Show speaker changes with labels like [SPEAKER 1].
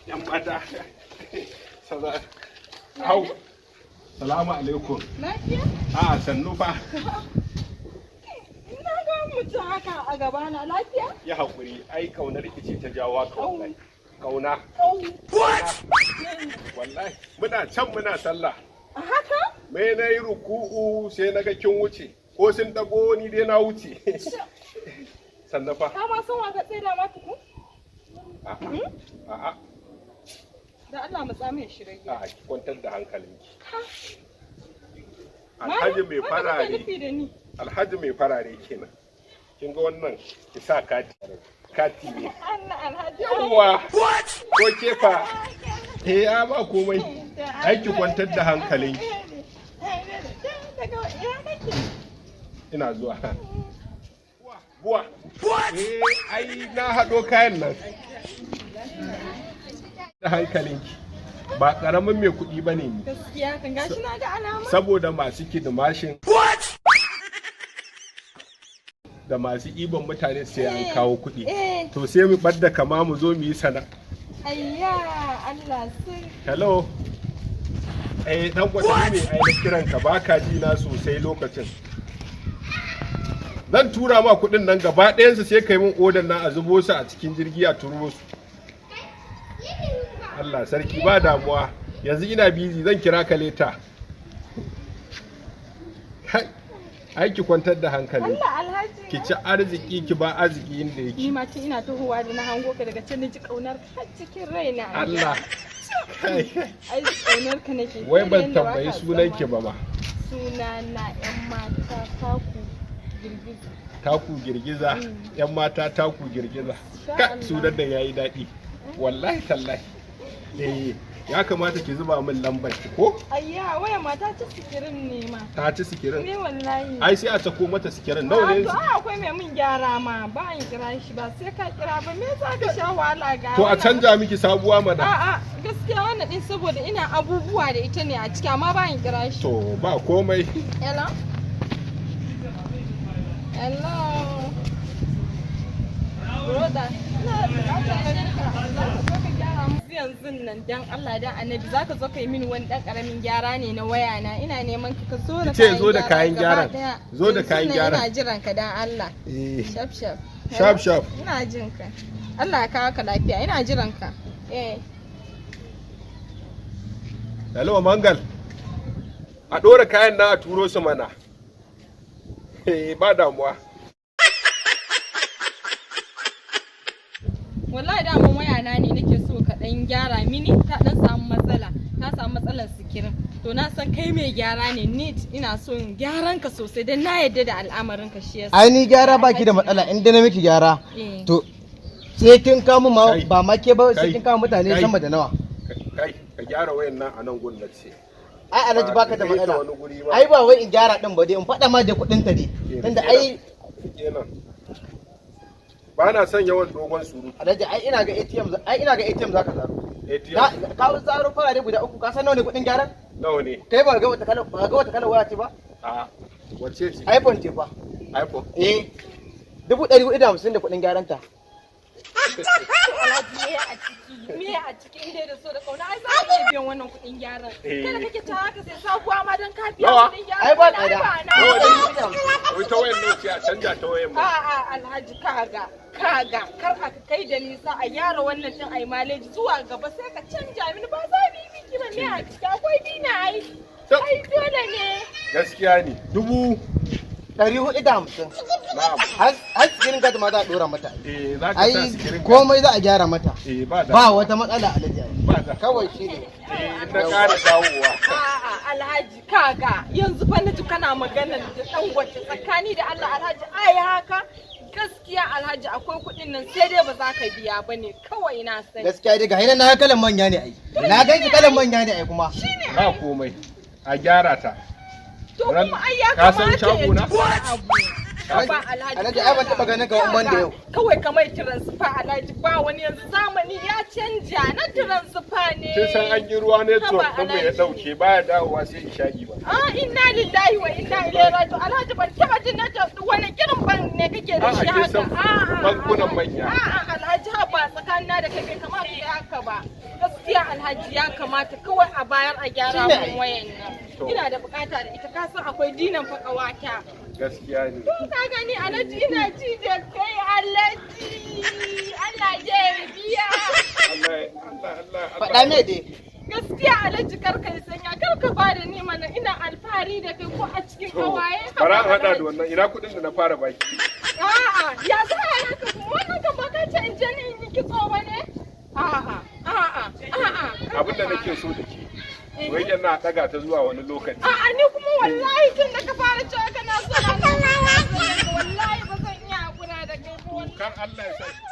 [SPEAKER 1] yan mata. Hau. Salamu alaikum.
[SPEAKER 2] Lafiya?
[SPEAKER 1] A sannu fa.
[SPEAKER 2] Ina ga mutum haka a gaba na lafiya?
[SPEAKER 1] Ya haƙuri, ai kaunar ce ta jawo ka wallahi. Kauna.
[SPEAKER 2] What?
[SPEAKER 1] Wallahi, muna can muna sallah.
[SPEAKER 2] A haka?
[SPEAKER 1] Me na yi ruku'u sai na ga kin wuce. Ko sun dago ni dai na wuce. Sannan fa.
[SPEAKER 2] Ka ma san wa ka tsira ma tukun?
[SPEAKER 1] A'a.
[SPEAKER 2] Da Allah mu tsame shirye.
[SPEAKER 1] A'a, ki kwantar da hankalinki.
[SPEAKER 2] Ha.
[SPEAKER 1] Alhaji mai
[SPEAKER 2] Wanda kake
[SPEAKER 1] farare.
[SPEAKER 2] nufi da ni?
[SPEAKER 1] Alhaji mai farare kenan. Kin ga wannan ki sa kati. Kati ne.
[SPEAKER 2] Allah Alhaji.
[SPEAKER 1] Yawwa. Ko kefa. Ya ba komai. Ai ki kwantar da hankalinki. Ina zuwa. Buwa. Ai na haɗo kayan nan. Da hankalinki. Ba ƙaramin mai kuɗi ba ne ni.
[SPEAKER 2] Gaskiya kan gashi na ga alama.
[SPEAKER 1] Saboda masu kidimashin. Da masu ibon mutane sai an kawo kuɗi. To sai mu ɓadda kama mu zo mu yi sana.
[SPEAKER 2] Ayya Allah sun.
[SPEAKER 1] Hello. Dan gwata ne ai da kiran ka baka ji na sosai lokacin. Zan tura ma kuɗin nan gaba ɗayansu sai kai min odan nan a zubo su a cikin jirgi a turo su. Allah sarki ba damuwa. Yanzu ina busy zan kira ka leta. Ai ki kwantar da hankali.
[SPEAKER 2] Allah Alhaji.
[SPEAKER 1] Ki ci arziki ki ba arziki inda yake.
[SPEAKER 2] Ni ma ce ina tahowa da na hango ka daga can ji kaunar ka cikin raina.
[SPEAKER 1] Allah.
[SPEAKER 2] Ai kaunar ka nake.
[SPEAKER 1] Wai ban tambayi sunan ki ba ma.
[SPEAKER 2] Suna na yan mata taku girgiza.
[SPEAKER 1] Taku girgiza. Yan mata taku girgiza. Ka sunan da yayi daɗi. Wallahi tallahi. Ya kamata ki zuba min lambar ki ko?
[SPEAKER 2] Ayya waya mata ta sikirin ne ma.
[SPEAKER 1] Ta ci sikirin?
[SPEAKER 2] Ne wallahi.
[SPEAKER 1] Ai sai a sako mata sikirin. Nawa ne?
[SPEAKER 2] To akwai mai min gyara ma ba in kira shi ba sai ka kira ba me za ka sha wahala ga.
[SPEAKER 1] To a canja miki sabuwa mana.
[SPEAKER 2] A'a gaskiya wannan din saboda ina abubuwa da ita ne a ciki amma ba in kira shi.
[SPEAKER 1] To ba komai.
[SPEAKER 2] Hello? Hello? Brother, yanzu nan dan Allah dan Annabi zaka zo ka yi mini wani dan karamin gyara ne na waya na ina neman ka zo da kayan gyara.
[SPEAKER 1] Zo da kayan gyara. Zo da kayan gyara.
[SPEAKER 2] Ina jiran ka dan Allah. Shaf shaf.
[SPEAKER 1] Shaf shaf.
[SPEAKER 2] Ina jin ka. Allah ya kawo ka lafiya ina jiran ka.
[SPEAKER 1] Hello Mangal. A dora kayan na a turo su mana. Ba damuwa.
[SPEAKER 2] Wallahi da mun waya na ne nake so ka dan gyara mini ta dan samu matsala ta samu matsalar sikirin to na san kai mai gyara ne neat ina so in gyaran ka sosai dan na yadda da al'amarin ka shi yasa
[SPEAKER 3] ai ni gyara baki da matsala in dai na miki gyara to sai kin kawo ma ba ma ke ba sai kin kawo mutane sama da nawa
[SPEAKER 1] kai ka gyara wayan nan a nan gurin ce
[SPEAKER 3] ai Alhaji baka da matsala ai ba wai in gyara din ba dai in faɗa ma da kuɗin ta ne tunda ai
[SPEAKER 1] ba na son yawan dogon surutu.
[SPEAKER 3] Alhaji ina ga ATM zaka zaro.
[SPEAKER 1] ATM.
[SPEAKER 3] Ka zaro farare guda uku ka san nawa ne kudin gyaran?
[SPEAKER 1] Nawa ne?
[SPEAKER 3] Kai ba ga wata kala waya ce ba?
[SPEAKER 1] A wace ce?
[SPEAKER 3] iPhone ce fa.
[SPEAKER 1] iPhone.
[SPEAKER 3] 450 da kudin gyaran ta.
[SPEAKER 2] me a cikin dai da so da kauna ai za ka iya biyan wannan kuɗin gyaran kada kake ta haka sai sabuwa ma dan ka biya kuɗin gyaran
[SPEAKER 3] ai ba tsada
[SPEAKER 1] wai ta wayan nan ce a canja ta wayan ma
[SPEAKER 2] a'a Alhaji kaga kar ka kai da nisa a gyara wannan din ai maleji zuwa gaba sai ka canja mini ba za mu yi miki ba me a ciki akwai dina ai dole ne
[SPEAKER 1] gaskiya ne
[SPEAKER 3] 450 har sikirin ka ma za a dora mata
[SPEAKER 1] za ka sa sikirin
[SPEAKER 3] komai za a gyara mata
[SPEAKER 1] ba
[SPEAKER 3] wata matsala Alhaji kawai shi ne
[SPEAKER 1] na ƙara dawowa
[SPEAKER 2] a'a Alhaji kaga yanzu fa na kana magana da dan wace tsakani da Allah Alhaji ai haka gaskiya Alhaji akwai kuɗin nan sai dai ba za ka biya ba ne kawai na sani
[SPEAKER 3] gaskiya dai ga hinan na kalan manya ne ai na ganki kalan manya ne ai kuma
[SPEAKER 1] ba komai a gyara ta
[SPEAKER 2] to kuma ai ya kamata
[SPEAKER 1] ka san shago na
[SPEAKER 2] ba
[SPEAKER 3] Alhaji ai ban taba ganin ka ban da yau
[SPEAKER 2] kawai kamar transfer Alhaji ba wani yanzu zamani ya canja na transfer ne
[SPEAKER 1] sai san an yi ruwa ne to dan ya dauke baya dawowa sai ishaki ba
[SPEAKER 2] inna lillahi wa inna ilaihi raji'un Alhaji ban taba jin na wani kirin ban ne kake da shi haka
[SPEAKER 1] bankunan manya
[SPEAKER 2] Alhaji ba tsakani tsakanina da kai bai kamata da haka ba. Gaskiya Alhaji ya kamata kawai a bayar a gyara mun wayan nan. Ina da bukata da ita, ka san akwai dinan fa kawata.
[SPEAKER 1] Gaskiya ne.
[SPEAKER 2] Ka gani Alhaji ina ji da kai Alhaji. Allah ya biya.
[SPEAKER 1] Allah.
[SPEAKER 3] Faɗa me dai.
[SPEAKER 2] Gaskiya Alhaji karka yi sanya, karka ba da ni mana, ina alfahari da kai ko a cikin kawaye.
[SPEAKER 1] Bara haɗa da wannan, ina kuɗin da na fara baki.
[SPEAKER 2] A'a, ya za a haka kuma wannan kan baka ce in je ni in yi kitso ba ne? A'a.
[SPEAKER 1] Abin da nake so da ke. Wai yana ɗaga ta zuwa wani lokaci.
[SPEAKER 2] A'a ni kuma wallahi tun da ka fara cewa kana so na wallahi ba zan iya hakura da kai ba wallahi.
[SPEAKER 1] Kan Allah ya sa